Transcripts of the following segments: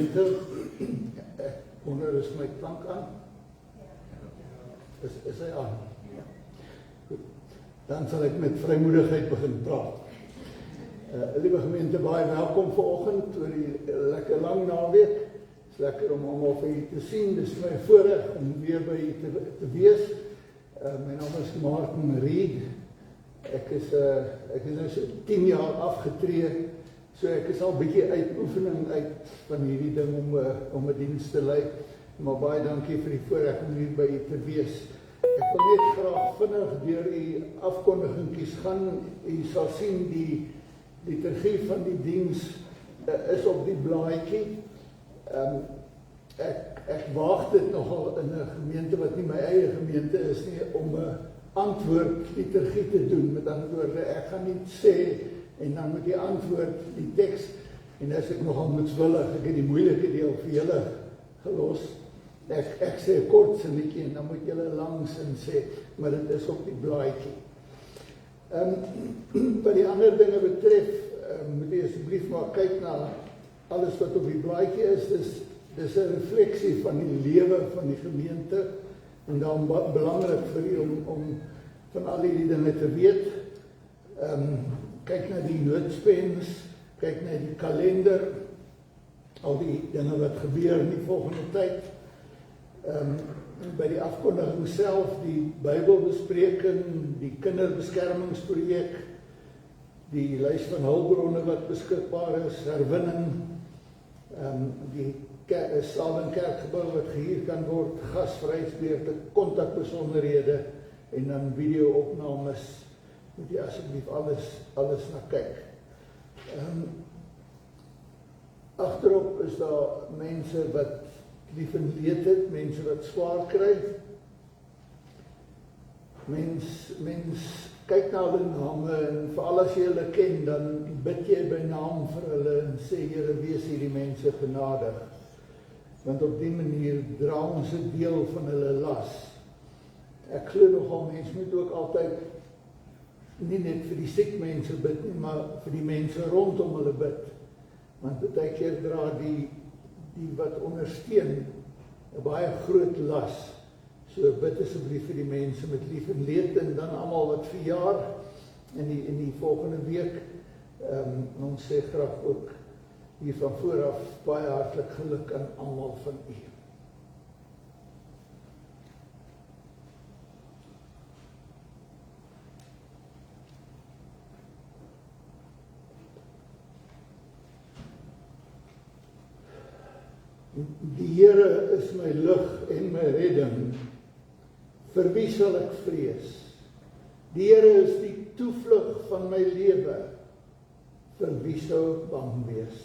gemeente. Ek wonder, is my klank aan? Is hy aan? Goed. Dan sal ek met vrymoedigheid begin praat. Liewe gemeente, baie welkom vanoggend oor die lekker lang naweek. Het is lekker om almal vir julle te sien. Dis my voorreg om weer by julle te wees. My naam is Martin Reed. Ek is nou so 10 jaar afgetree. So ek is al bietjie uit oefening uit van hierdie ding om 'n diens te lei. Maar baie dankie vir die voorreg om hier by julle te wees. Ek wil net graag vinnig deur die afkondigingkies gaan. U sal sien die liturgie van die diens is op die blaadjie. Ek waag dit nogal in 'n gemeente wat nie my eie gemeente is nie, om 'n antwoord liturgie te doen. Met ander woorde, ek gaan nie sê en dan moet die antwoord die teks, en as ek nogal moedswillig, ek het die moeilike deel vir julle gelos. Ek sê 'n kort sinnetjie en dan moet julle lang sin sê, maar dit is op die blaadjie. Wat die ander dinge betref, moet jy asseblief maar kyk na alles wat op die blaadjie is. Dis 'n refleksie van die lewe van die gemeente, en daarom belangrik vir u om van al hierdie dinge te weet. Kyk na die noodspens, kyk na die kalender, al die dinge wat gebeur in die volgende tyd. By die afkondiging self, die Bybelbespreking, die kinderbeskermingsprojek, die lys van hulpbronne wat beskikbaar is, herwinning, die saal en kerkgebou wat gehuur kan word, gasvryheidsbeurte, kontakbesonderhede en dan video-opnames. Moet jy asseblief alles na kyk. Agterop is daar mense wat lief en leed het, mense wat swaar kry. Mens kyk na hulle name, en veral as jy hulle ken, dan bid jy by naam vir hulle en sê, Here, wees hierdie mense genadig. Want op die manier dra ons 'n deel van hulle las. Ek glo nogal, mens moet ook altyd nie net vir die siek mense bid nie, maar vir die mense rondom hulle bid. Want baie keer dra die wat ondersteun 'n baie groot las. So bid asseblief vir die mense met lief en leed, en dan almal wat verjaar in die volgende week. Ons sê graag ook hier van vooraf baie hartlik geluk aan almal van u. Die Here is my lig en my redding. Vir wie sal ek vrees? Die Here is die toevlug van my lewe. Vir wie sou ek bang wees?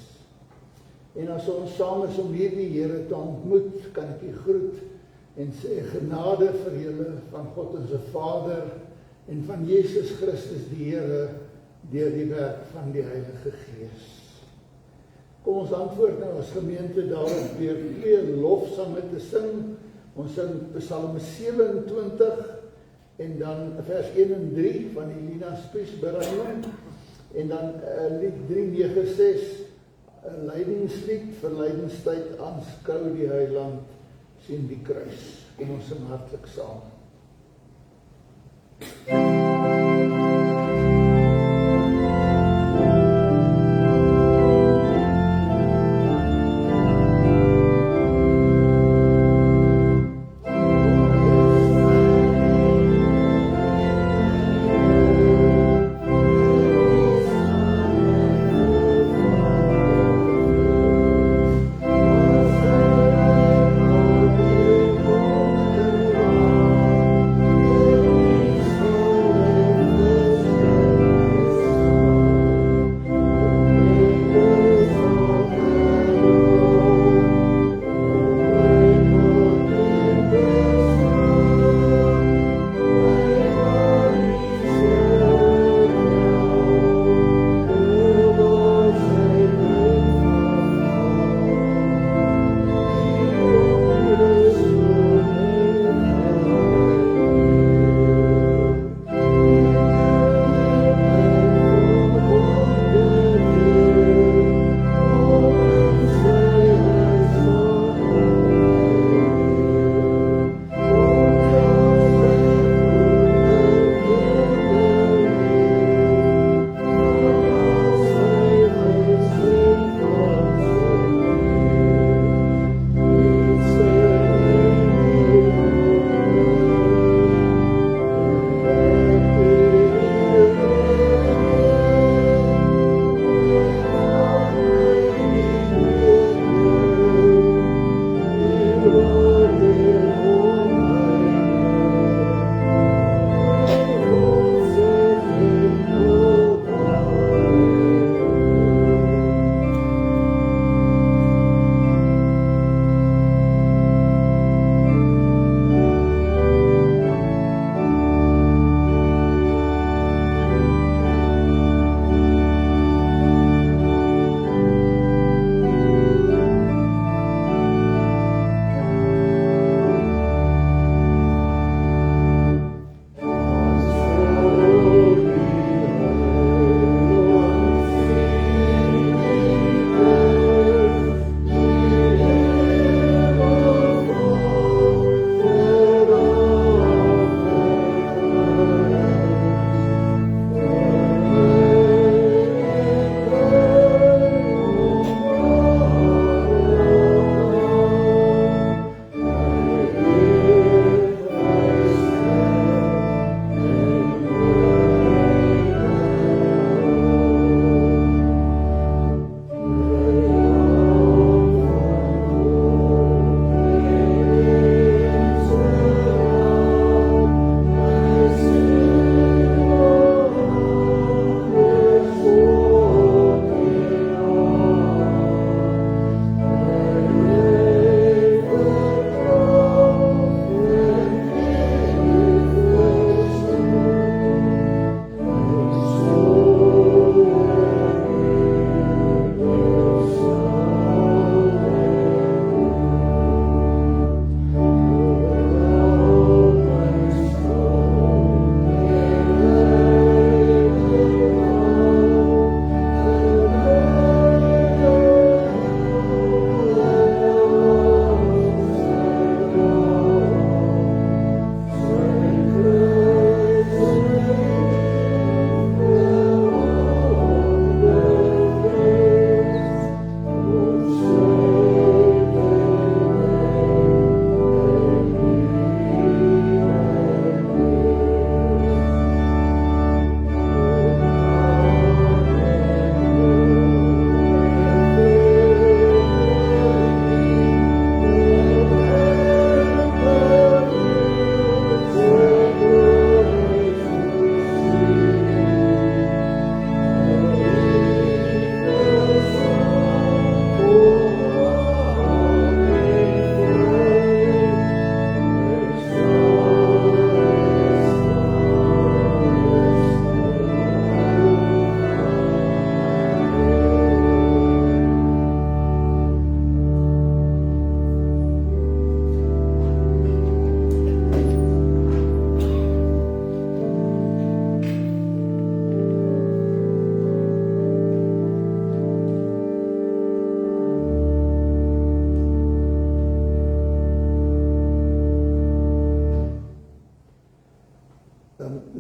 En as ons saam is om hierdie Here te ontmoet, kan ek u groet en sê genade vir julle van God ons Vader en van Jesus Christus die Here deur die werk van die Heilige Gees. Kom ons antwoord nou as gemeente daarop deur 2 lofsange te sing. Ons sing Psalm 27 en dan vers 1 en 3 van die Lina Spies bereiding, en dan lied 396, 'n lydingslied vir lydingstyd, aanskou die heiland, sien die kruis. Kom ons sing hartlik saam.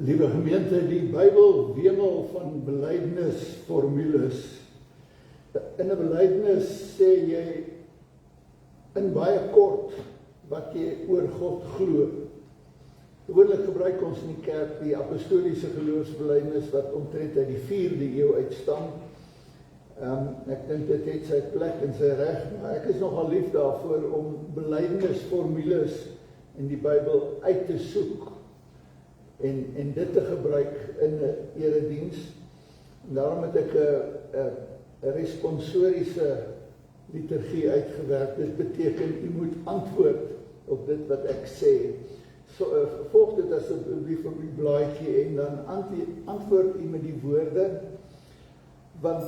Liewe gemeente, die Bybel wemel van belydenisformules. In 'n belydenis sê jy in baie kort wat jy oor God glo. Gewoonlik gebruik ons in die kerk die apostoliese geloofsbelydenis wat omtrent uit die 4de eeu uitstam. Ek dink dit het sy plek en sy reg, maar ek is nogal lief daarvoor om belydenisformules in die Bybel uit te soek en dit te gebruik in 'n erediens. En daarom het ek 'n responsoriese liturgie uitgewerk. Dit beteken u moet antwoord op dit wat ek sê. Volg dit asseblief op die blaadjie en dan antwoord u met die woorde, want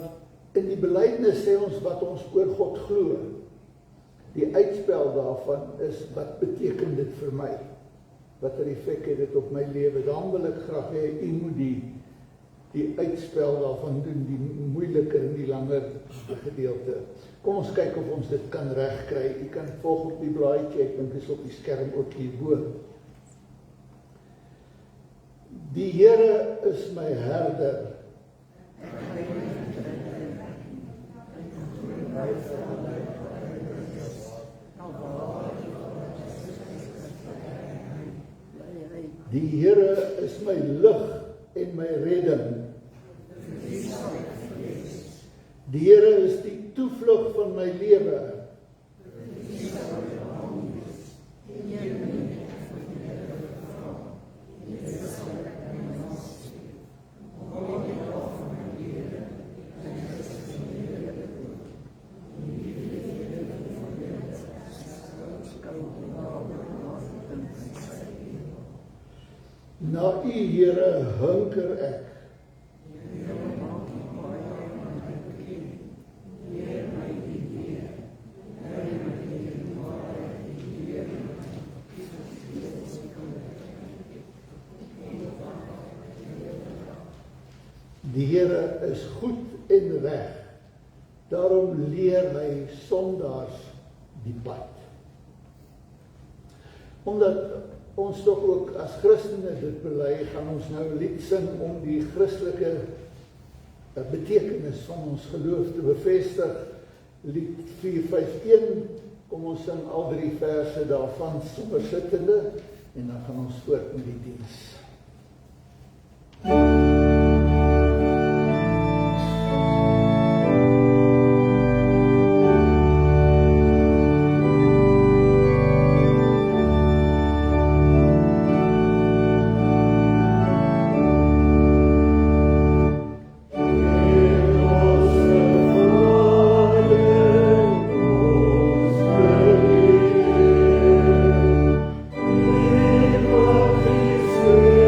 in die belydenis sê ons wat ons oor God glo. Die uitspel daarvan is, wat beteken dit vir my? Watter effek het dit op my lewe? Dan wil ek graag hê u moet die uitspel daarvan doen, die moeiliker en die langer gedeelte. Kom ons kyk of ons dit kan regkry. U kan volg op die blaadjie, ek dink is op die skerm ook hierbo. Die Here is my herder. Die Here is my lig en my redding. Die Here is die toevlug van my lewe. Na u Here hunker ek. Die Here is goed en reg. Daarom leer hy sondaars die pad. Omdat ons tog ook as Christene dit bely, gaan ons nou 'n lied sing om die Christelike betekenis van ons geloof te bevestig. Lied 451, kom ons sing al 3 verse daarvan sommer sittende en dan gaan ons voort met die diens. Say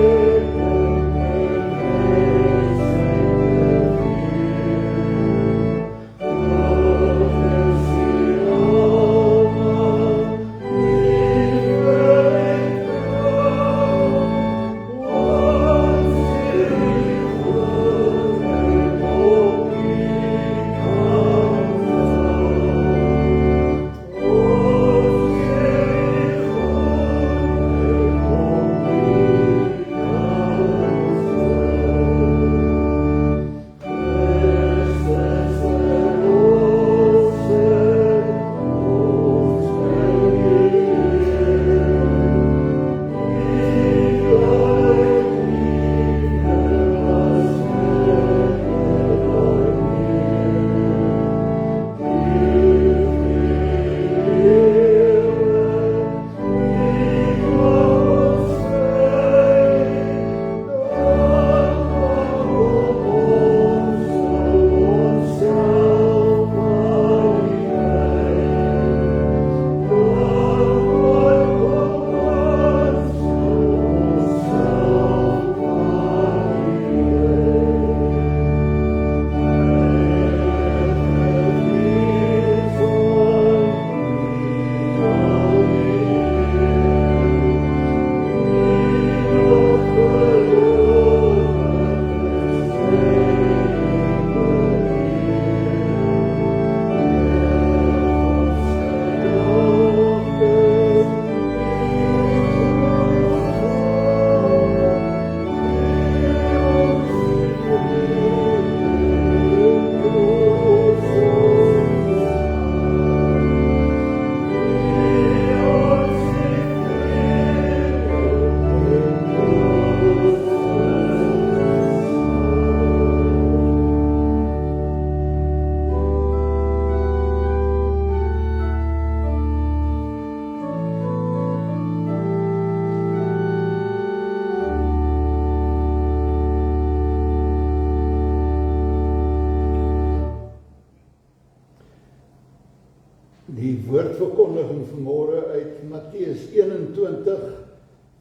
woordverkondiging vanmôre uit Matteus 21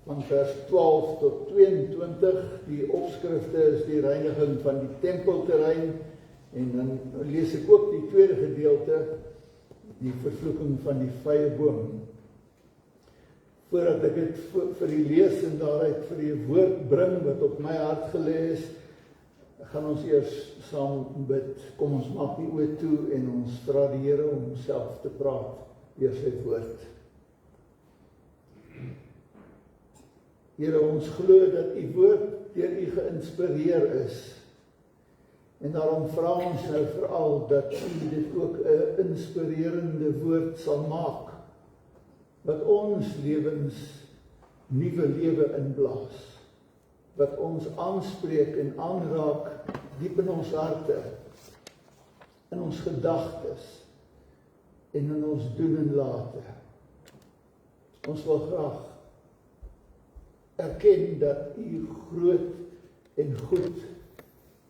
van vers 12 tot 22. Die opskrifte is die reiniging van die tempelterrein en dan lees ek ook die tweede gedeelte, die vervloeking van die vrye boom. Voordat ek dit vir u lees en daaruit vir u woord bring wat op my hart gelê is, gaan ons eers saam bid. Kom ons maak die oë toe en ons vra die Here om self te praat deur sy woord. Here, ons glo dat u woord deur u geïnspireer is. En daarom vra ons nou veral dat u dit ook 'n inspirerende woord sal maak, wat ons lewens nuwe lewe inblaas, wat ons aanspreek en aanraak diep in ons harte, in ons gedagtes en in ons doen en late. Ons wil graag erken dat u groot en goed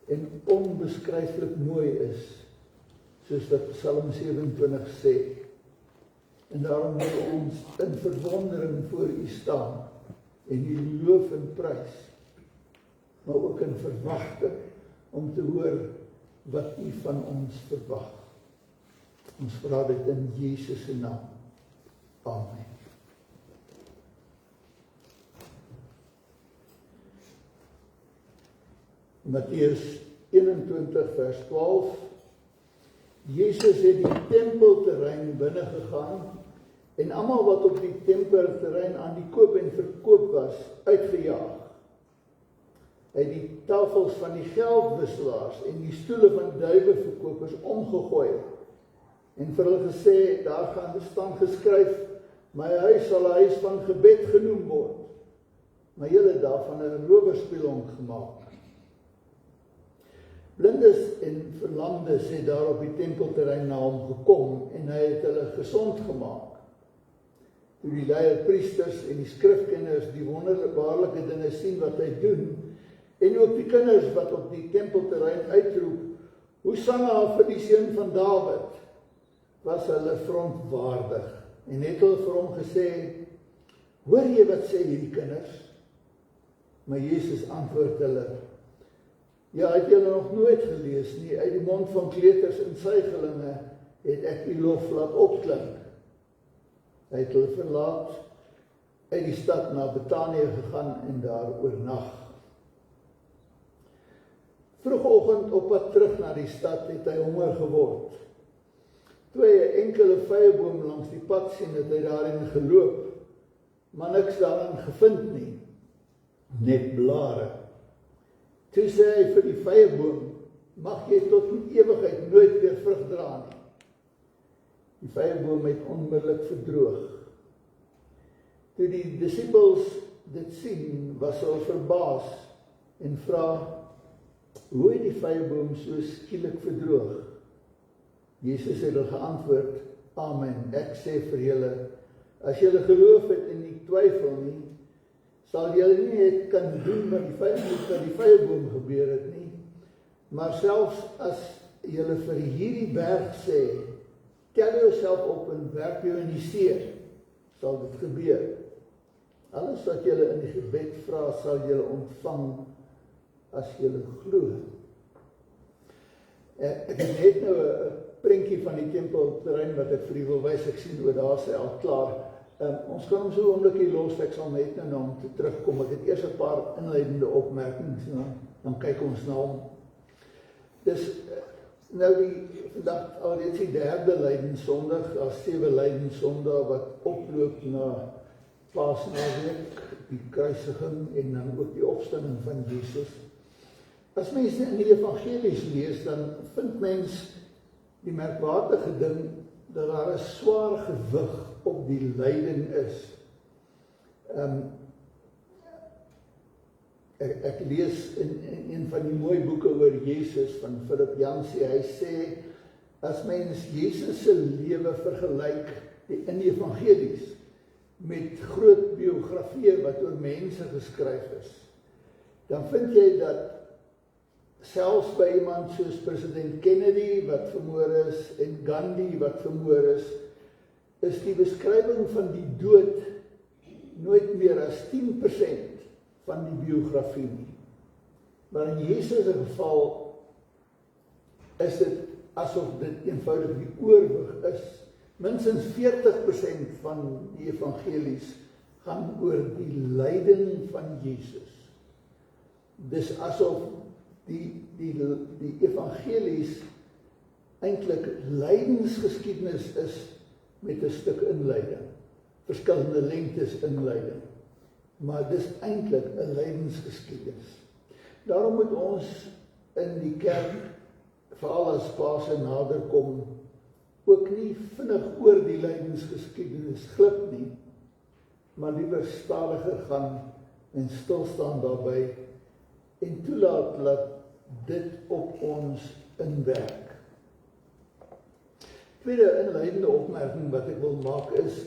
en onbeskryflik mooi is, soos wat Psalm 27 sê. En daarom wil ons in verwondering voor u staan en u loof en prys, maar ook in verwagting om te hoor wat u van ons verwag. Ons vra dit in Jesus se naam. Amen. Matteus 21 vers 12. Jesus het die tempelterrein binne gegaan en almal wat op die tempelterrein aan die koop en verkoop was, uitgejaag. Hy het die tafels van die geldwisselaars en die stoele van duiweverkopers omgegooi en vir hulle gesê, daar gaan staan geskryf, my huis sal 'n huis van gebed genoem word, maar julle het daarvan 'n rowerspelonk gemaak. Blindes en verlamdes het daar op die tempelterrein na hom gekom en hy het hulle gesond gemaak. Toe die leierpriesters en die skrifkenners die wonderbaarlike dinge sien wat hy doen, en ook die kinders wat op die tempelterrein uitroep, Hosanna vir die seun van Dawid, was hulle verontwaardig en het hulle vir hom gesê, hoor jy wat sê hierdie kinders? Maar Jesus antwoord hulle, ja, het julle nog nooit gelees nie, uit die mond van kleuters en suigelinge het ek die lof laat opklink. Hy het hulle verlaat, uit die stad na Betanië gegaan en daar oornag. Vroegoggend op pad terug na die stad het hy honger geword. Toe hy 'n enkele vyeboom langs die pad sien, het hy daarin geloop, maar niks daarin gevind nie, net blare. Toe sê hy vir die vyeboom, mag jy tot in ewigheid nooit weer vrug dra nie. Die vyeboom het onmiddellik verdroog. Toe die disippels dit sien, was hulle verbaas en vra, hoe het die vyeboom so skielik verdroog? Jesus het hulle geantwoord, amen, ek sê vir julle, as julle geloof het en nie twyfel nie, sal julle nie het kan doen wat die vyeboom gebeur het nie, maar selfs as julle vir hierdie berg sê, tel jouself op en werp jou in die see, sal dit gebeur. Alles wat julle in die gebed vra, sal julle ontvang as julle glo. Ek het net nou 'n prentjie van die tempelterrein wat ek vir u wil wys. Ek sien oor daar sê al klaar. Ons kan hom so 'n oombliekie los, ek sal net nou na hom toe terugkom. Ek het eers 'n paar inleidende opmerkings, dan kyk ons na hom. Dis nou vandag alreeds die derde lydenssondag, daar's 7 lydenssondae wat oploop na Paasnaweek, die kruisiging en dan ook die opstanding van Jesus. As mense in die evangelies lees, dan vind mens die merkwaardige ding dat daar 'n swaar gewig op die lyding is. Ek lees in een van die mooi boeke oor Jesus van Philip Yancey, hy sê, as mens Jesus se lewe vergelyk in die evangelies met groot biografieë wat oor mense geskryf is, dan vind jy dat selfs by iemand soos president Kennedy wat vermoor is en Gandhi wat vermoor is, is die beskrywing van die dood nooit meer as 10% van die biografie nie. Maar in Jesus se geval is dit asof dit eenvoudig die oorwig is. Minstens 40% van die evangelies gaan oor die lyding van Jesus. Dis asof die evangelies eintlik lydensgeskiedenis is met 'n stuk inleiding, verskillende lengtes inleiding, maar dis eintlik 'n lydensgeskiedenis. Daarom moet ons in die kerk, veral as Pasen naderkom, ook nie vinnig oor die lydensgeskiedenis glip nie, maar liewer stadiger gaan en stil staan daarby en toelaat dat dit op ons inwerk. Tweede inleidende opmerking wat ek wil maak is,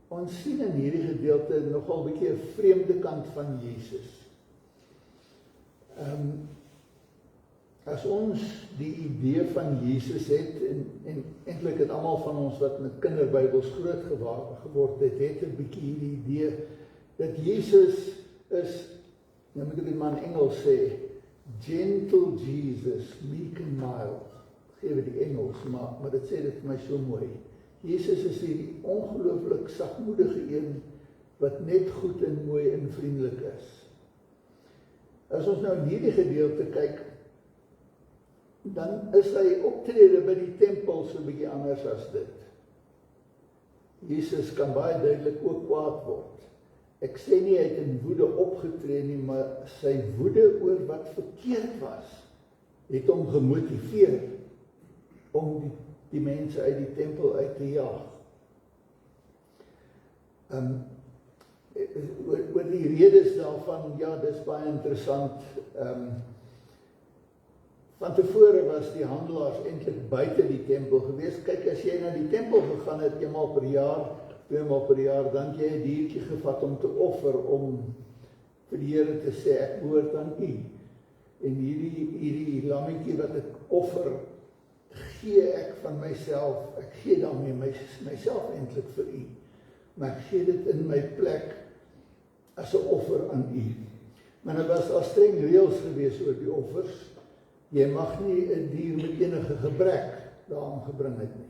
ons sien in hierdie gedeelte nogal 'n bietjie 'n vreemde kant van Jesus. As ons die idee van Jesus het, en eintlik het almal van ons wat met kinderbybels groot geword het 'n bietjie hierdie idee, dat Jesus is, nou moet ek dit maar in Engels sê, gentle Jesus, meek and mild. Geef die Engels, maar dit sê dit vir my so mooi. Jesus is hierdie ongelooflik sagmoedige een, wat net goed en mooi en vriendelik is. As ons nou in hierdie gedeelte kyk, dan is sy optrede by die tempel so 'n bietjie anders as dit. Jesus kan baie duidelik ook kwaad word. Ek sê nie hy het in woede opgetree nie, maar sy woede oor wat verkeerd was, het hom gemotiveer om die mense uit die tempel uit te jaag. Oor die redes daarvan, ja, dis baie interessant. Van tevore was die handelaars eintlik buite die tempel gewees. Kyk, as jy na die tempel gegaan het, eenmaal per jaar, 2 maal per jaar, dan het jy 'n diertjie gevat om te offer, om vir die Here te sê, ek behoort aan U. En hierdie lammetjie wat ek offer, gee ek van myself, ek gee daarmee myself eintlik vir U. Maar ek gee dit in my plek as 'n offer aan U. Maar daar was al streng reëls gewees oor die offers. Jy mag nie 'n dier met enige gebrek daaraan gebring het nie.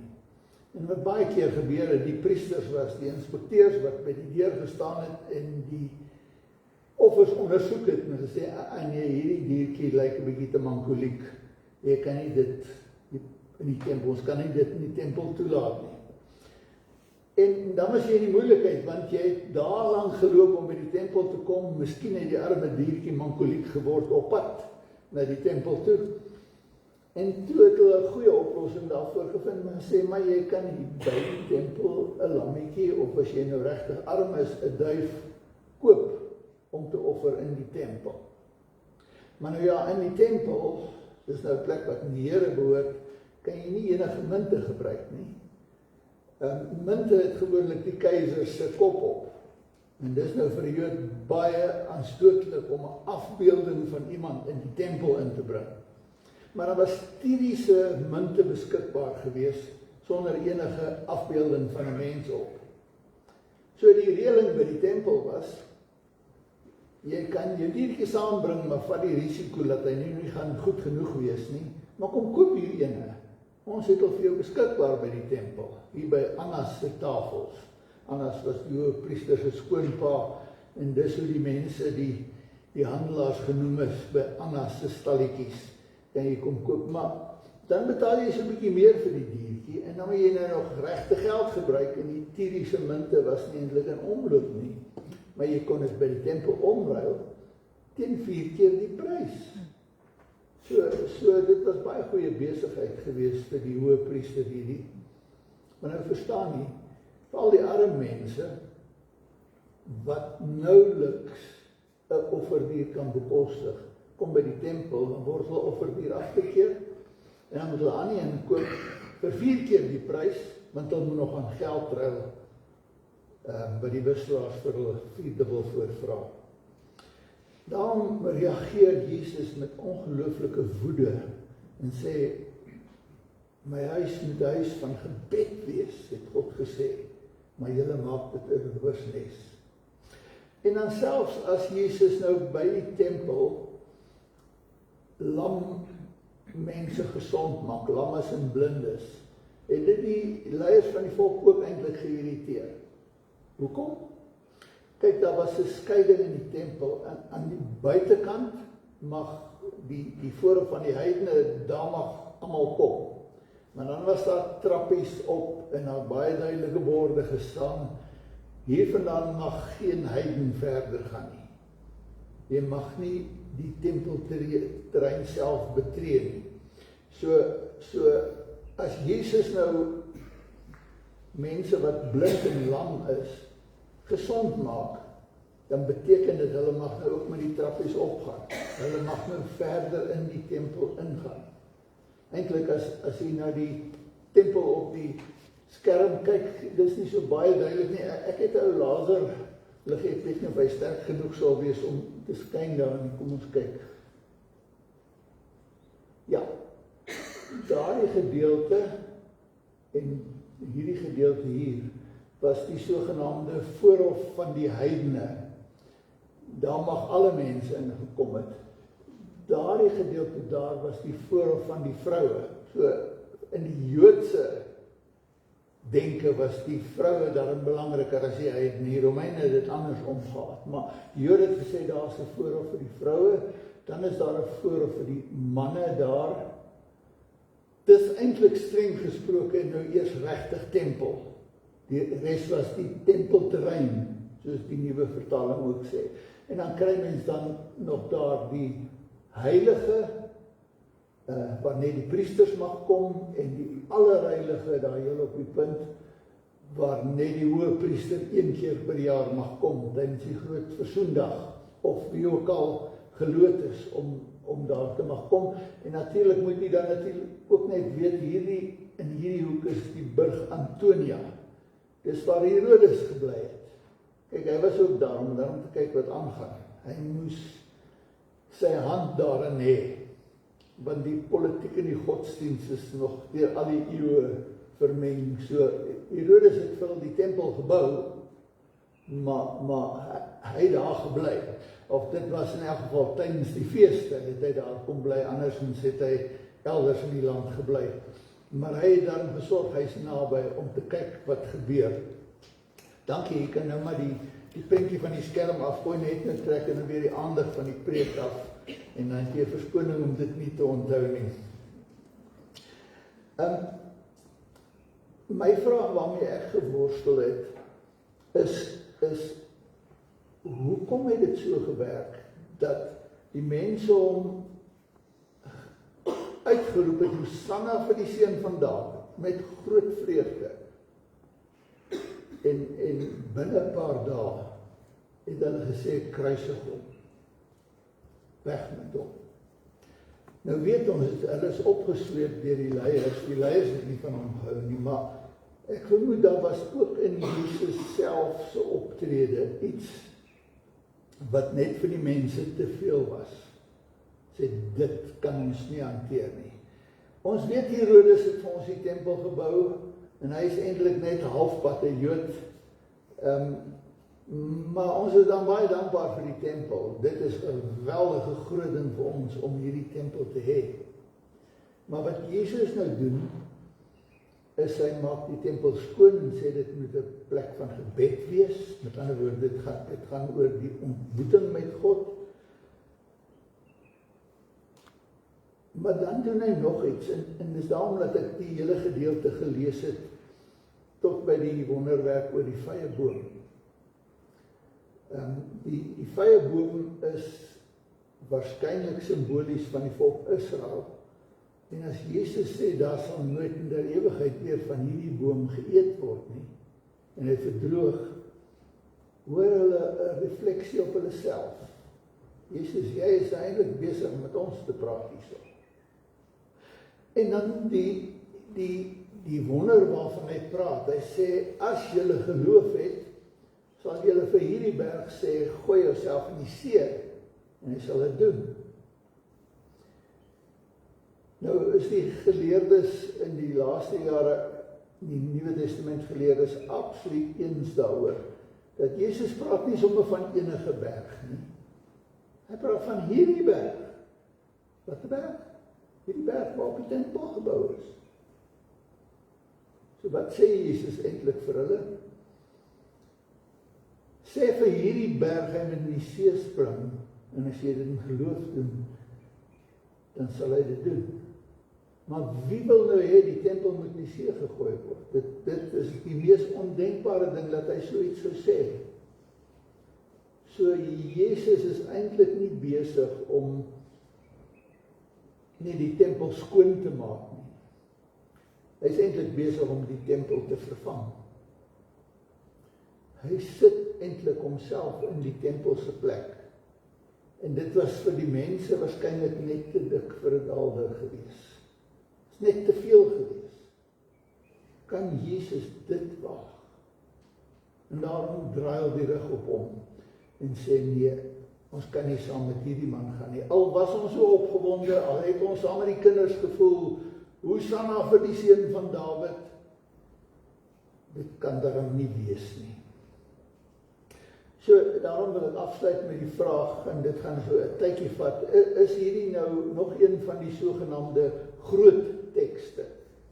En wat baie keer gebeur het, die priesters was die inspekteurs wat by die deur gestaan het en die offers ondersoek het en gesê, nee, hierdie diertjie lyk 'n bietjie te mankoliek. Jy kan nie dit in die tempel, ons kan nie dit in die tempel toelaat nie. En dan was jy in die moeilikheid, want jy het daar lank geloop om by die tempel te kom, miskien het die arme diertjie mankoliek geword op pad na die tempel toe. En toe het hulle 'n goeie oplossing daarvoor gevind, maar sê, maar jy kan nie by die tempel 'n lammetjie, of as jy nou regtig arm is, 'n duif koop om te offer in die tempel. Maar nou ja, in die tempel, dis nou 'n plek wat aan die Here behoort, kan jy nie enige munte gebruik nie. Munte het gewoonlik die keiser se kop op. En dis nou vir 'n Jood baie aanstootlik om 'n afbeelding van iemand in die tempel in te bring. Maar daar was Tyriese munte beskikbaar gewees, sonder enige afbeelding van 'n mens op. So die reëling by die tempel was, jy kan jou diertjie saambring, maar vat die risiko dat hy nie gaan goed genoeg wees nie, maar kom koop hier ene. Ons het al vir jou beskikbaar by die tempel, hier by Annas se tafels. Annas was die hoofpriester se skoonpa, en dis hoe die mense die handelaars genoem is, by Annas se stalletjies. En jy kom koop, maar dan betaal jy so 'n bietjie meer vir die diertjie, en dan moet jy nou nog regte geld gebruik, en die Tyriese munte was nie eintlik in omloop nie. Maar jy kon dit by die tempel omruil, teen 4 keer die prys. So dit was baie goeie besigheid geweest vir die hoëpriester hierdie. Maar nou verstaan jy, vir al die arme mense, wat nouliks 'n offerdier kan bekostig, kom by die tempel, dan word hulle offerdier afgekeer, en dan moet hulle aan die een koop vir 4 keer die prys, want hulle moet nog aan geld ruil, by die wisselaars vir hulle 4-dubbel voorvra. Daarom reageer Jesus met ongelooflike woede, en sê, my huis moet 'n huis van gebed wees, het God gesê. maar julle maak dit 'n rowersnes. En dan selfs as Jesus nou by die tempel lam mense gesond maak, lammes en blindes, het dit die leiers van die volk ook eintlik geïrriteer. Hoekom? Kyk, daar was 'n skeiding in die tempel, en aan die buitekant mag die voorhoof van die heidene, daar mag almal kom. Maar dan was daar trappies op en daar baie duidelike borde gestaan, hiervandaan mag geen heiden verder gaan nie. Jy mag nie die tempelterrein self betree nie. So as Jesus nou mense wat blind en lam is, gesond maak, dan beteken dit hulle mag nou ook met die trappies opgaan. Hulle mag nou verder in die tempel ingaan. Eintlik as jy na die tempel op die skerm kyk, dis nie so baie duidelik nie. Ek het 'n laser lig, ek weet nie of hy sterk genoeg sal wees om te skyn daar nie. Kom ons kyk. Ja, daardie gedeelte en hierdie gedeelte hier was die sogenaamde voorhof van die heidene. Daar mag alle mense ingekom het. Daardie gedeelte daar was die voorhof van die vroue. So in die Joodse denke was die vroue daarin belangriker as die heidene. Die Romeine het dit andersom gehad. Maar die Jode het gesê daar is 'n voorhof vir die vroue, dan is daar 'n voorhof vir die manne daar. Dis eintlik streng gesproke nou eers regtig tempel. Die res was die tempelterrein, soos die nuwe vertaling ook sê. En dan kry mens dan nog daar die heilige, waar net die priesters mag kom, en die allerheilige, daar heel op die punt, waar net die hoëpriester 1 keer per jaar mag kom, tydens die groot versoendag, of wie ook al geloot is om daar te mag kom. En natuurlik moet jy dan natuurlik ook net weet, in hierdie hoek is die burg Antonia. Dis waar Herodes gebly het. Kyk, hy was ook daar om te kyk wat aangaan. Hy moes sy hand daarin hê, want die politiek en die godsdienst is nog deur al die eeue vermeng. So, Herodes het vir die tempel gebou, maar hy daar gebly. Of dit was in elk geval tydens die feeste, het hy daar kom bly, andersins het hy elders in die land gebly. Maar hy het dan gesorg, hy is naby om te kyk wat gebeur. Dankie, jy kan nou maar die prentjie van die skerm afgooi, net nou trek en dan weer die aandag van die preek af, en dan het jy verskoning om dit nie te onthou nie. My vraag waarmee ek geworstel het, is hoekom het dit so gewerk, dat die mense hom uitgeroep het, Hosanna vir die seun van Dawid, met groot vreugde. En binne 'n paar dae het hulle gesê, kruisig hom, weg met hom. Nou weet ons, hulle is opgesleep deur die leiers het nie van hom gehou nie, maar ek vermoed daar was ook in Jesus self se optrede iets wat net vir die mense te veel was. Sê, dit kan ons nie hanteer nie. Ons weet Herodes het vir ons die tempel gebou, en hy is eintlik net halfpad 'n Jood. Maar ons is dan baie dankbaar vir die tempel. Dit is 'n geweldige groot ding vir ons om hierdie tempel te hê. Maar wat Jesus nou doen, is hy maak die tempel skoon en sê dit moet 'n plek van gebed wees. Met ander woorde, dit gaan oor die ontmoeting met God. Maar dan doen hy nog iets, en dis daarom dat ek die hele gedeelte gelees het, tot by die wonderwerk oor die vyeboom. Die vyeboom is waarskynlik simbolies van die volk Israel. En as Jesus sê, daar sal nooit in der ewigheid meer van hierdie boom geëet word nie, en hy verdroog, hoor hulle 'n refleksie op hulle self. Jesus, jy is eintlik besig met ons te praat hierso. En dan die wonder waarvan hy praat, hy sê, as julle geloof het, sal julle vir hierdie berg sê, gooi jouself in die see, en hy sal dit doen. Nou is die geleerdes in die laaste jare die Nuwe Testament geleerdes absoluut eens daaroor, dat Jesus praat nie sommer van enige berg nie. Hy praat van hierdie berg. Wat 'n berg? Hierdie berg waarop die tempel gebou is. So wat sê Jesus eintlik vir hulle? Sê vir hierdie berg, hy moet in die see spring, en as jy dit in geloof doen, dan sal hy dit doen. Maar wie wil nou hê die tempel moet in die see gegooi word? Dit is die mees ondenkbare ding dat hy so iets sou sê. So Jesus is eintlik nie besig om nie die tempel skoon te maak nie. Hy is eintlik besig om die tempel te vervang. Hy sit eintlik homself in die tempel se plek. En dit was vir die mense waarskynlik net te dik vir 'n daalder gewees. Dit is net te veel gewees. Kan Jesus dit waag? En daarom draai hy die rug op hom en sê nee, ons kan nie saam met hierdie man gaan nie. Al was ons so opgewonde, al het ons saam met die kinders gevoel, Hosanna vir die seun van Dawid. Dit kan daarom nie wees nie. So, daarom wil ek afsluit met die vraag, en dit gaan so 'n tydjie vat, is hierdie nou nog een van die sogenaamde groot tekste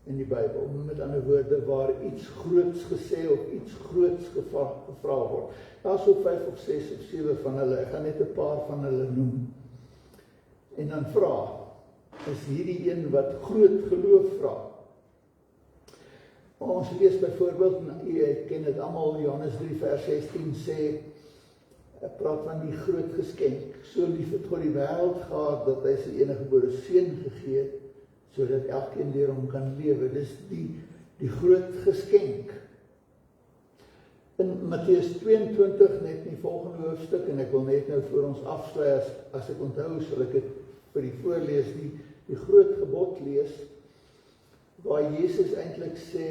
in die Bybel, met ander woorde, waar iets groots gesê of iets groots gevra word. Daar is so 5 of 6 of 7 van hulle, ek gaan net 'n paar van hulle noem. En dan vra, is hierdie een wat groot geloof vra? Ons lees byvoorbeeld, jy ken dit almal, Johannes 3 vers 16 sê, praat van die groot geskenk. So lief het God die wêreld gehad, dat hy sy eniggebore seun gegee het, sodat elkeen deur hom kan lewe. Dis die groot geskenk. In Matteus 22, net in die volgende hoofstuk, en ek wil net nou voor ons afsluit, as ek onthou, sal ek dit vir die voorlees, die groot gebod lees, waar Jesus eintlik sê,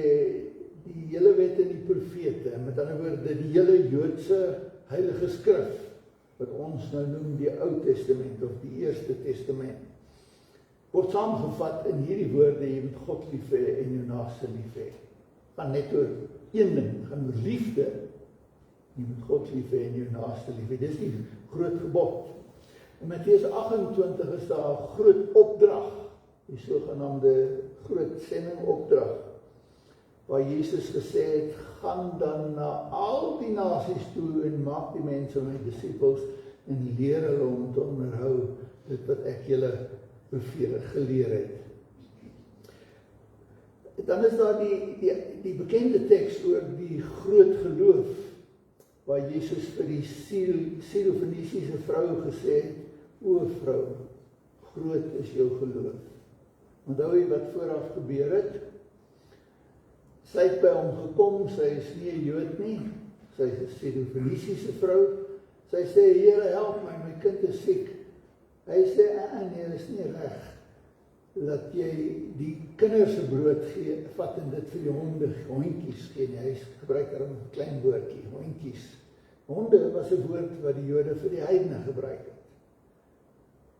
die hele wet en die profete, met ander woorde, die hele Joodse heilige skrif, wat ons nou noem die Ou Testament, of die Eerste Testament, word saamgevat in hierdie woorde, jy moet God lief hê en jou naaste lief hê. Gaan net oor een ding, gaan oor liefde, jy moet God lief hê en jou naaste lief hê. Dis die groot gebod. In Matteus 28 is daar 'n groot opdrag, die sogenaamde groot sendingopdrag, waar Jesus gesê het, gaan dan na al die nasies toe en maak die mense my disippels en leer hulle om te onderhou dit wat ek julle geleer het. Dan is daar die bekende teks oor die groot geloof, waar Jesus vir die Sirofenisiese vrou gesê het, o vrou, groot is jou geloof. Onthou jy wat vooraf gebeur het? Sy het by hom gekom, sy is nie 'n Jood nie, sy is 'n Sirofenisiese vrou, sy sê, Here, help my kind is siek. Hy sê, nee, dit is nie reg, dat jy die kinders se brood gee, vat en dit vir die honde, hondjies gee nie. Hy gebruik daar 'n klein woordjie, hondjies. Honde was 'n woord wat die Jode vir die heidene gebruik het.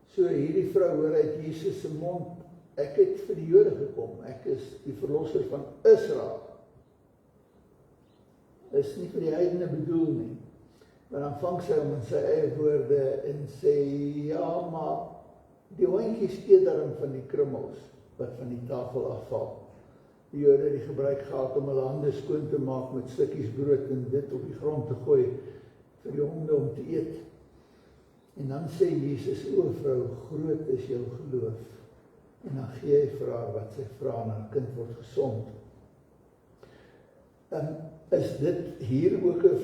So hierdie vrou hoor uit Jesus se mond, ek het vir die Jode gekom, ek is die verlosser van Israel. Is nie vir die heidene bedoel nie. Maar dan vang sy hom in sy eie woorde en sê, ja, maar die hondjies eet daarom van die krummels wat van die tafel afval. Die Jode het die gebruik gehad om hulle hande skoon te maak met stukkies brood en dit op die grond te gooi vir die honde om te eet. En dan sê Jesus, o vrou, groot is jou geloof. En dan gee hy vir haar wat sy vra en haar kind word gesond. Is dit hier ook 'n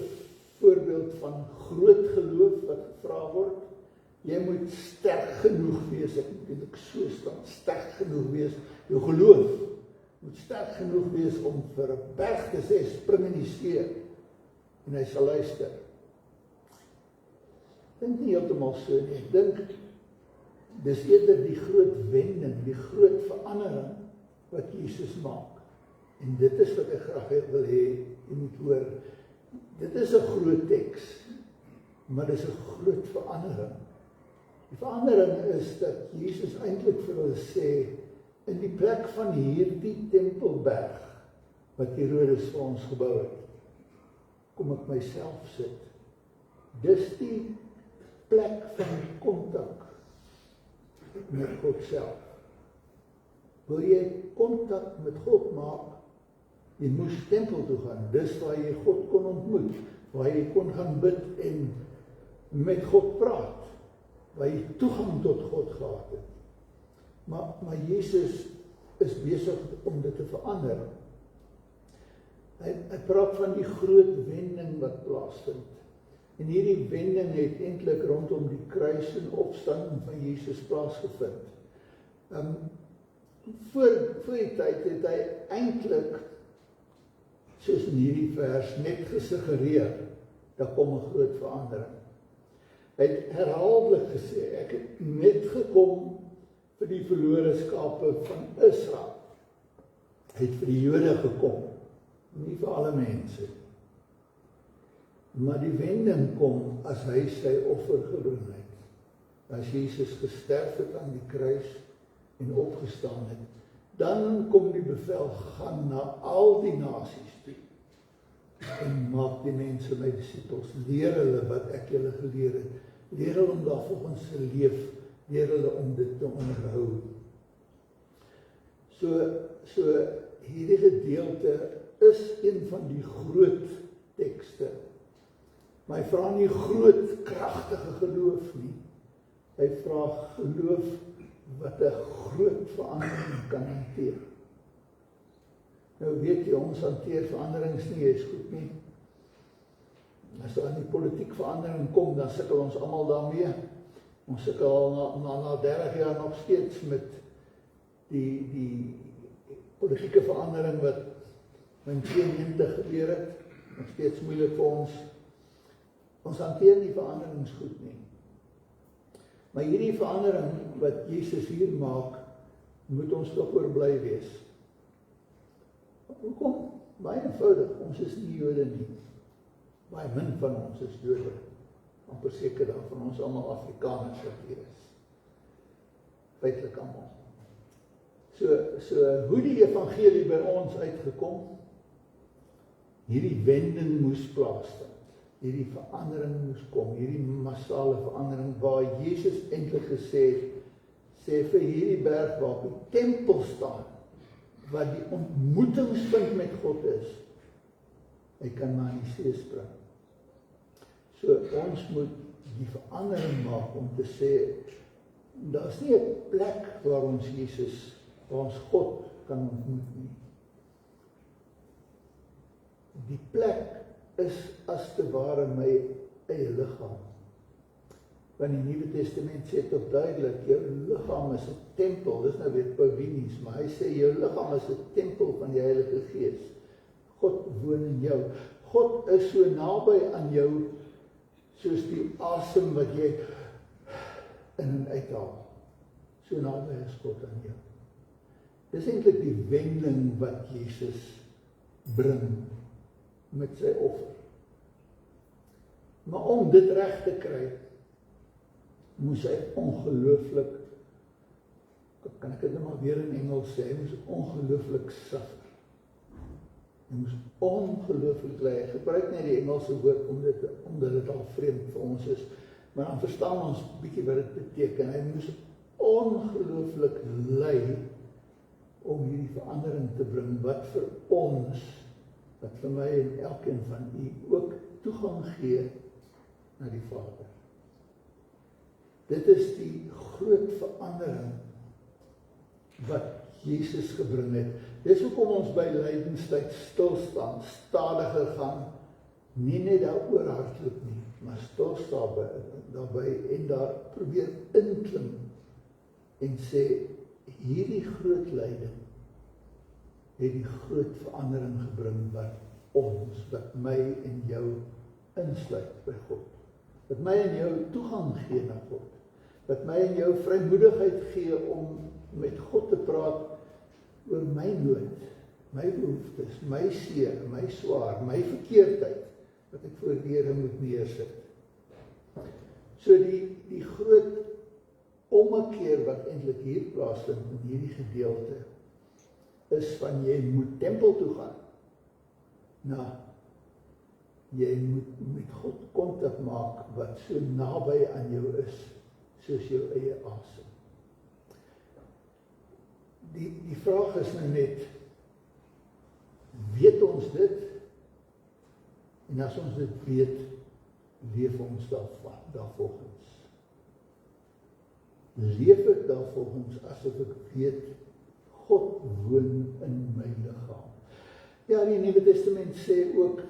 voorbeeld van groot geloof wat gevra word? Jy moet sterk genoeg wees, ek moet eintlik so staan, sterk genoeg wees, jou geloof moet sterk genoeg wees om vir 'n berg te sê, spring in die see, en hy sal luister. Dink nie heeltemal so nie, ek dink, dis eerder die groot wending, die groot verandering, wat Jesus maak. En dit is wat ek graag wil hê, jy moet hoor, dit is 'n groot teks, maar dit is 'n groot verandering. Die verandering is dat Jesus eintlik vir hulle sê, in die plek van hierdie tempelberg, wat Herodes vir ons gebou het, kom ek myself sit. Dis die plek van kontak met God self. Wil jy kontak met God maak, jy moes tempel toe gaan, dis waar jy God kon ontmoet, waar jy kon gaan bid en met God praat, waar jy toegang tot God gehad het. Maar Jesus is besig om dit te verander. Hy praat van die groot wending wat plaasvind. En hierdie wending het eintlik rondom die kruis en opstanding van Jesus plaasgevind. Voor die tyd het hy eintlik, soos in hierdie vers, net gesuggereer, daar kom 'n groot verandering. Hy het herhaaldelik gesê, ek het net gekom vir die verlore skape van Israel. Hy het vir die Jode gekom, nie vir alle mense. Maar die wending kom as hy sy offer gebring het. As Jesus gesterf het aan die kruis en opgestaan het, dan kom die bevel, gaan na al die nasies toe en maak die mense my disippels, leer hulle wat ek julle geleer het, leer hulle om daarvolgens te leef, leer hulle om dit te onderhou. So hierdie gedeelte is een van die groot tekste, maar hy vra nie groot kragtige geloof nie, hy vra geloof wat 'n groot verandering kan hanteer. Nou weet jy, ons hanteer veranderings nie eens goed nie. As daar in die politiek verandering kom, dan sukkel ons almal daarmee. Ons sukkel al na 30 jaar nog steeds met die politieke verandering wat in 92 gebeur het. Nog steeds moeilik vir ons. Ons hanteer nie veranderings goed nie. Maar hierdie verandering wat Jesus hier maak, moet ons toch oor bly wees. Hoekom? Baie eenvoudig, ons is nie Jode nie. Baie min van ons is Jode. Amper seker dan van ons almal Afrikaners wat hier is. Feitelik almal. So hoe die evangelie by ons uitgekom, hierdie wending moes plaasvind. Hierdie verandering moes kom, hierdie massale verandering waar Jesus eintlik gesê het, sê vir hierdie berg waar op die tempel staan, wat die ontmoetingspunt met God is, hy kan maar in die see spring. So ons moet die verandering maak om te sê, daar is nie 'n plek waar ons Jesus, waar ons God kan ontmoet nie. Die plek is as te ware my eie liggaam. Want die Nuwe Testament sê toch duidelik, jou liggaam is 'n tempel, dis nou weer Paulinies, maar hy sê jou liggaam is 'n tempel van die Heilige Gees. God woon in jou. God is so naby aan jou, soos die asem wat jy in en uithaal. So naby is God aan jou. Dis eintlik die wending wat Jesus bring met sy offer. Maar om dit reg te kry, moes hy ongelooflik, kan ek dit nou maar weer in Engels sê, hy moes ongelooflik suffer. Hy moes ongelooflik ly. Ek gebruik net die Engelse woord omdat dit al vreemd vir ons is, maar dan verstaan ons bietjie wat dit beteken. Hy moes ongelooflik ly om hierdie verandering te bring, wat vir ons, wat vir my en elkeen van u ook toegang gee na die Vader. Dit is die groot verandering wat Jesus gebring het. Dis hoekom ons by lydenstyd stilstaan, stadiger gaan, nie net daaroor hardloop nie, maar stilstaan daarby en daar probeer inklim en sê, hierdie groot lyding het die groot verandering gebring wat my en jou insluit by God. Wat my en jou toegang gee na God. Wat my en jou vrymoedigheid gee om met God te praat oor my nood, my behoeftes, my seer, my swaar, my verkeerdheid, wat ek voor die Here moet neersit. So die groot ommekeer wat eintlik hier plaasvind in hierdie gedeelte, is van jy moet tempel toe gaan. na jy moet met God kontak maak wat so naby aan jou is, soos jou eie asem. Die vraag is nou net, weet ons dit? En as ons dit weet, leef ons daarvolgens. Leef ek daarvolgens asof ek weet, God woon in my liggaam. Ja, die Nuwe Testament sê ook,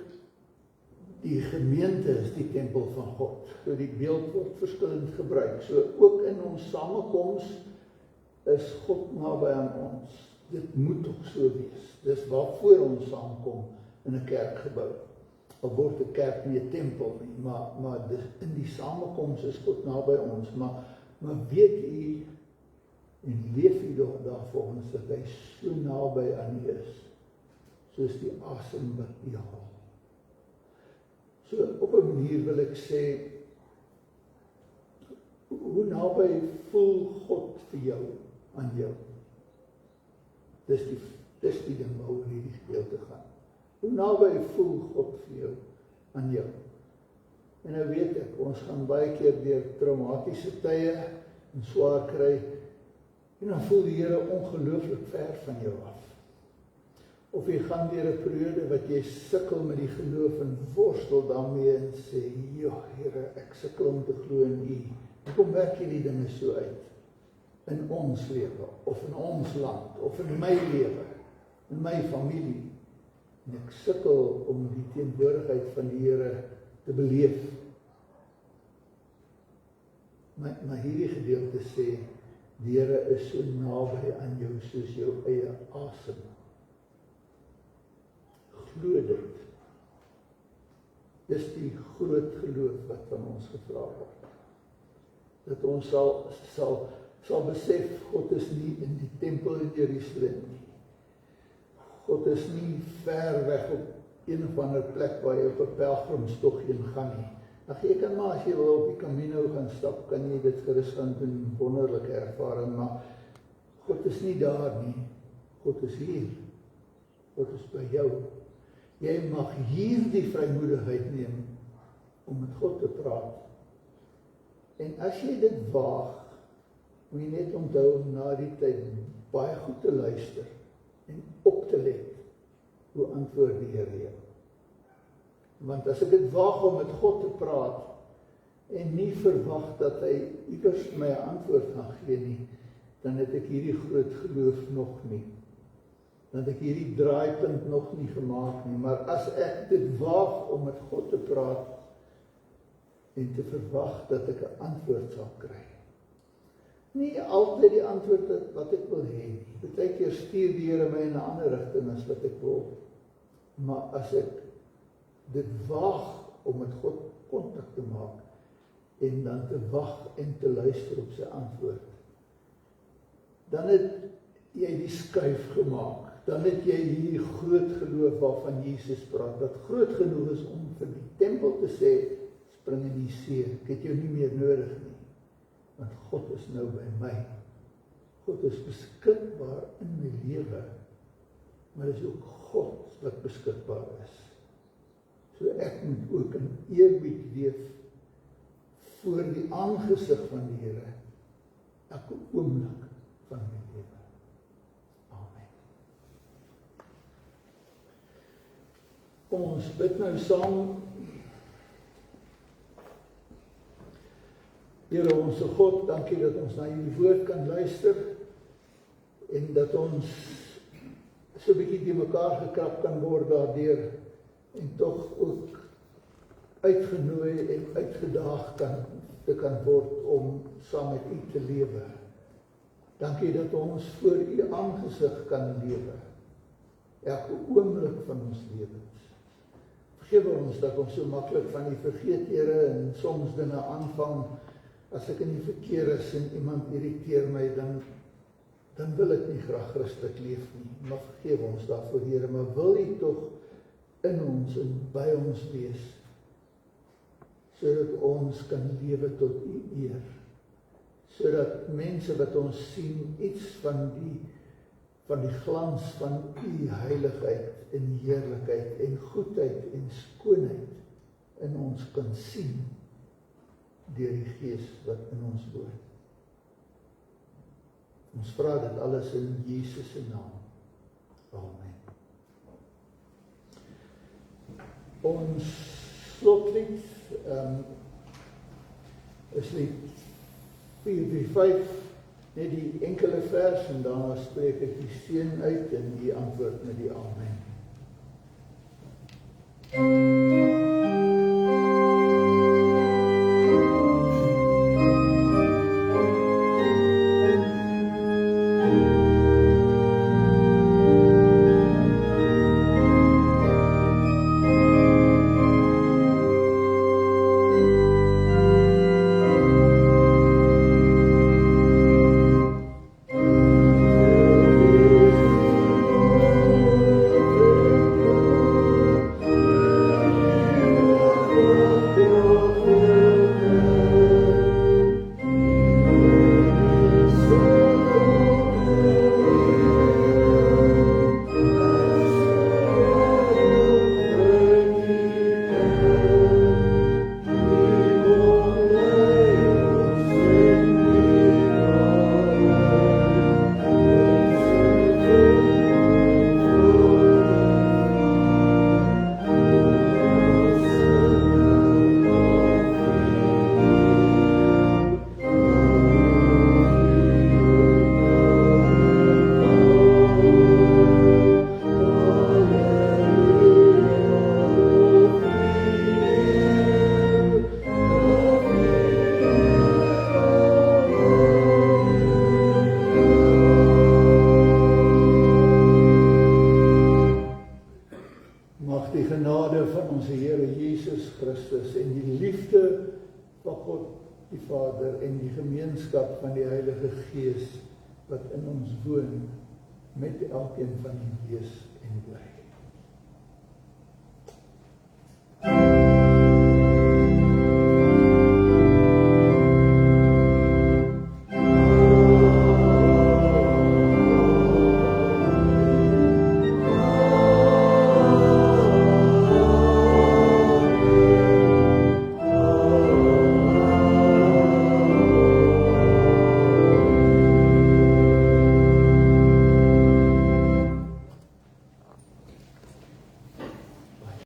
die gemeente is die tempel van God. So die beeld word verskillend gebruik. So ook in ons samekoms is God naby aan ons. Dit moet toch so wees. Dis waarvoor ons saamkom in 'n kerkgebou. Al word 'n kerk nie 'n tempel nie, maar in die samekoms is God naby ons. Maar weet u en leef u daarvolgens dat hy so naby aan u is, soos die asem wat u haal. So op 'n manier wil ek sê, hoe naby voel God vir jou, aan jou? Dis die ding waaroor hierdie gedeelte gaan. Hoe naby voel God vir jou, aan jou? En nou weet ek, ons gaan baie keer deur traumatiese tye en swaar kry, en dan voel die Here ongelooflik ver van jou af. Of jy gaan deur 'n periode wat jy sukkel met die geloof en worstel daarmee en sê, ja Here, ek sukkel om te glo in U. Hoekom werk hierdie dinge so uit? In ons lewe, of in ons land, of in my lewe, in my familie. En ek sukkel om die teenwoordigheid van die Here te beleef. Maar hierdie gedeelte sê, die Here is so naby aan jou soos jou eie asem. Glo dit. Dis die groot geloof wat van ons gevra word. Dat ons sal besef, God is nie in die tempel in Jerusalem nie. God is nie ver weg op een of ander plek waar jy op 'n pelgrimstog heen gaan nie. Ag, jy kan maar as jy wil op die Camino gaan stap, kan jy dit gerus gaan doen, wonderlike ervaring, maar God is nie daar nie. God is hier. God is by jou. Jy mag hier die vrymoedigheid neem om met God te praat. En as jy dit waag, moet jy net onthou om na die tyd baie goed te luister en op te let hoe antwoord die Here jou. Want as ek dit waag om met God te praat en nie verwag dat hy iewers my 'n antwoord gaan gee nie, dan het ek hierdie groot geloof nog nie. Dan het ek hierdie draaipunt nog nie gemaak nie. Maar as ek dit waag om met God te praat en te verwag dat ek 'n antwoord sal kry. Nie altyd die antwoord wat ek wil hê nie. Baie keer stuur die Here my in 'n ander rigting as wat ek wil. Maar as ek dit waag om met God kontak te maak en dan te wag en te luister op sy antwoord, dan het jy die skuif gemaak. Dan het jy hierdie groot geloof waarvan Jesus praat, wat groot genoeg is om vir die tempel te sê, spring in die see, ek het jou nie meer nodig nie, want God is nou by my. God is beskikbaar in my lewe, maar dit is ook God wat beskikbaar is. So ek moet ook in eerbied leef voor die aangesig van die Here, elke oomblik van my lewe. Amen. Kom ons bid nou saam. Here onse God, dankie dat ons na hierdie woord kan luister en dat ons so 'n bietjie te mekaar gekrap kan word daardeur en tog ook uitgenooi en uitgedaag kan word om saam met U te lewe. Dankie dat ons voor U aangesig kan lewe, elke oomblik van ons lewens. Vergewe ons dat ons so maklik van U vergeet, Here, en soms dinge aanvang. As ek in die verkeer is en iemand irriteer my, dan wil ek nie graag rustig leef nie. Maar vergewe ons daarvoor, Here, maar wil U tog in ons en by ons wees, sodat ons kan lewe tot U eer. Sodat mense wat ons sien iets van die van die glans van u heiligheid en heerlikheid en goedheid en skoonheid in ons kan sien deur die Gees wat in ons woon. Ons vra dit alles in Jesus se naam. Amen. Ons slotlied is lied 445, net die enkele vers en daarna spreek ek die seën uit en die antwoord met die amen. Die Vader en die gemeenskap van die Heilige Gees wat in ons woon met elkeen van u wees en bly.